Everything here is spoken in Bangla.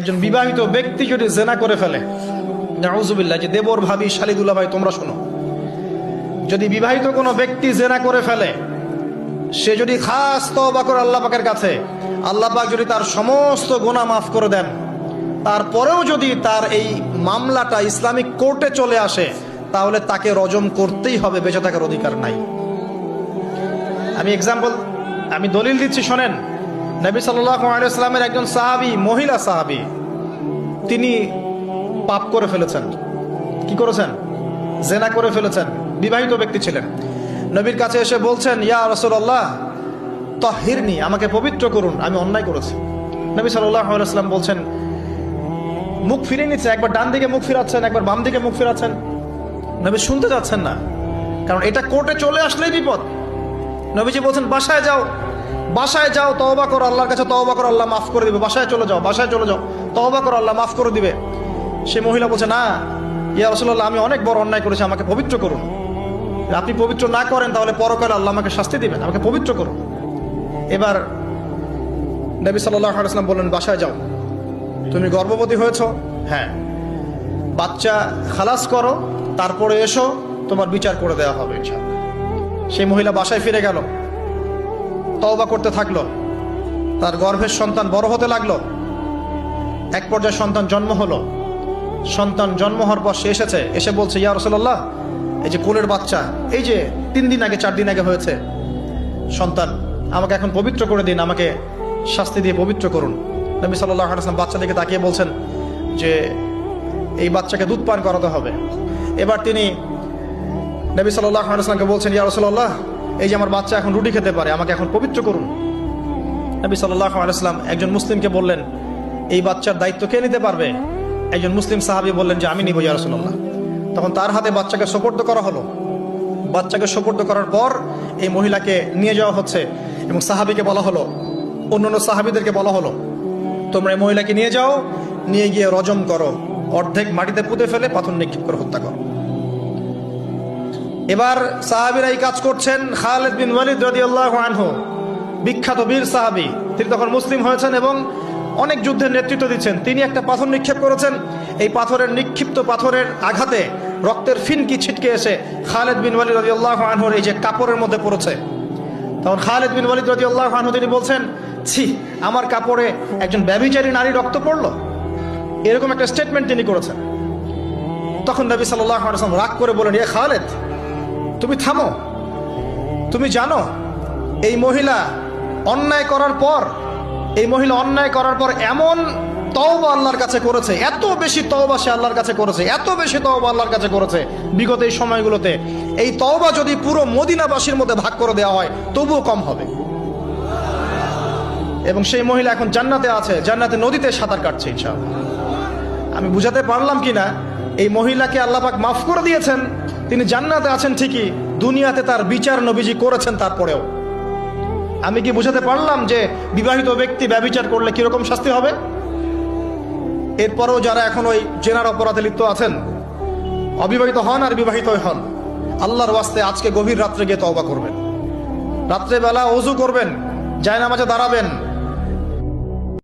একজন বিবাহিত ব্যক্তি যদি জেনা করে ফেলে, নাউজুবিল্লাহ, যে দেবর ভাবি শালিদুল্লাহ ভাই তোমরা শোনো, যদি বিবাহিত কোনো ব্যক্তি জেনা করে ফেলে, সে যদি খাস তওবা করে আল্লাহ পাকের কাছে, আল্লাহ পাক যদি তার সমস্ত গুনাহ মাফ করে দেন, তারপরেও যদি তার এই মামলাটা ইসলামিক কোর্টে চলে আসে, তাহলে তাকে রজম করতেই হবে, বেঁচে থাকার অধিকার নাই। আমি দলিল দিচ্ছি, শোনেন। নবী সাল্লাল্লাহু আলাইহি ওয়াসাল্লামের একজন সাহাবী, মহিলা সাহাবী, তিনি পাপ করে ফেলেছেন। কি করেছেন? জেনা করে ফেলেছেন। বিবাহিত ব্যক্তি ছিলেন। নবীর কাছে এসে বলছেন, ইয়া রাসূলুল্লাহ তাহহিরনি, আমাকে পবিত্র করুন, আমি অন্যায় করেছি। নবী সাল্লাল্লাহু আলাইহি ওয়াসাল্লাম বলছেন, মুখ ফিরিয়ে নিচ্ছে, একবার ডান দিকে মুখ ফিরাচ্ছেন, একবার বাম দিকে মুখ ফিরাচ্ছেন। নবী শুনতে যাচ্ছেন না, কারণ এটা কোর্টে চলে আসলেই বিপদ। নবীজি বলছেন, বাসায় যাও, বাসায় যাও, তওবা করো, আল্লাহর কাছে তওবা করো, আল্লাহ মাফ করে দিবে। বাসায় চলে যাও, বাসায় চলে যাও, তওবা করো, আল্লাহ মাফ করে দিবে। সে মহিলা বলছে, না ইয়া রাসূলুল্লাহ, আমি অনেক বড় অন্যায় করেছি, আমাকে পবিত্র করুন। আপনি পবিত্র না করেন তাহলে পরকালে আল্লাহ আমাকে শাস্তি দিবেন, আমাকে পবিত্র করুন। এবার নবী সাল্লাল্লাহু আলাইহি ওয়াসাল্লাম বললেন, বাসায় যাও। তুমি গর্ভবতী হয়েছ? হ্যাঁ। বাচ্চা খালাস করো, তারপরে এসো, তোমার বিচার করে দেওয়া হবে ইনশাআল্লাহ। সেই মহিলা বাসায় ফিরে গেল, তওবা করতে থাকলো, তার গর্ভের সন্তান বড় হতে লাগলো। এক পর্যায়ে সন্তান জন্ম হলো। সন্তান জন্ম হওয়ার পর সে এসে বলছে, ইয়া রাসূলুল্লাহ, এই যে কোলের বাচ্চা, এই যে 3 দিন আগে 4 দিন আগে হয়েছে সন্তান, আমাকে এখন পবিত্র করে দিন, আমাকে শাস্তি দিয়ে পবিত্র করুন। নবী সাল্লাল্লাহু আলাইহি ওয়াসাল্লাম বাচ্চা দিকে তাকিয়ে বলছেন যে এই বাচ্চাকে দুধ পান করাতে হবে। এবার তিনি নবী সাল্লাল্লাহু আলাইহি ওয়াসাল্লামকে বলছেন, ইয়া রাসূলুল্লাহ, এই যে আমার বাচ্চা এখন রুটি খেতে পারে, আমাকে এখন পবিত্র করুন। নবী সাল্লাল্লাহু আলাইহি ওয়াসাল্লাম একজন মুসলিমকে বললেন, এই বাচ্চার দায়িত্ব কে নিতে পারবে? একজন মুসলিম সাহাবী বললেন যে আমি নিব ইয়া রাসূলুল্লাহ। তখন তার হাতে বাচ্চাকে সোপর্দ করা হলো। বাচ্চাকে সোপর্দ করার পর এই মহিলাকে নিয়ে যাওয়া হচ্ছে এবং সাহাবীকে বলা হলো, অন্যান্য সাহাবীদেরকে বলা হলো, তোমরা এই মহিলাকে নিয়ে যাও, নিয়ে গিয়ে রজম করো, অর্ধেক মাটিতে পুঁতে ফেলে পাথর নিক্ষেপ করে হত্যা করো। এবার সাহাবীরা এই কাজ করছেন। খালিদ বিন ওয়ালিদ রাদিয়াল্লাহু আনহু, বিখ্যাত বীর সাহাবী, তিনি তখন মুসলিম হয়েছেন এবং অনেক যুদ্ধের নেতৃত্ব দিচ্ছেন। তিনি একটা পাথর নিক্ষেপ করেছেন। এই নিক্ষিপ্ত পাথরের আঘাতে রক্তের ফিনকি ছিটকে এসে খালিদ বিন ওয়ালিদ রাদিয়াল্লাহু আনহুর এই যে কাপড়ের মধ্যে পড়েছে। তখন খালিদ বিন ওয়ালিদ রাদিয়াল্লাহু আনহু তিনি বলছেন, ছি, আমার কাপড়ে একজন ব্যভিচারী নারী রক্ত পড়লো, এরকম একটা স্টেটমেন্ট তিনি করেছেন। তখন নবী সাল্লাল্লাহু আলাইহি ওয়াসাল্লাম রাগ করে বলেন, এ খালিদ, তুমি থামো। তুমি জানো এই মহিলা অন্যায় করার পর এমন তওবা আল্লাহর কাছে করেছে, এত বেশি তওবা সে আল্লাহর কাছে করেছে, এত বেশি তওবা আল্লাহর কাছে করেছে বিগত এই সময়গুলোতে, এই তওবা যদি পুরো মদিনাবাসীর মধ্যে ভাগ করে দেওয়া হয় তবুও কম হবে। এবং সেই মহিলা এখন জান্নাতে আছে, জান্নাতে নদীতে সাঁতার কাটছে ইনশাআল্লাহ। আমি বুঝাতে পারলাম কিনা? এই মহিলাকে আল্লাহ পাক মাফ করে দিয়েছেন, তিনি জান্নাতে আছেন ঠিকই, দুনিয়াতে তার বিচার নবীজি করেছেন। তারপরেও আমি কি বুঝাতে পারলাম যে বিবাহিত ব্যক্তি ব্যভিচার করলে কিরকম শাস্তি হবে? এরপরেও যারা এখন ওই জেনার অপরাধে লিপ্ত আছেন, অবিবাহিত হন আর বিবাহিত হন, আল্লাহর ওয়াস্তে আজকে গভীর রাত্রে গিয়ে তওবা করবেন, রাত্রেবেলা ওযু করবেন, জায়নামাজে দাঁড়াবেন,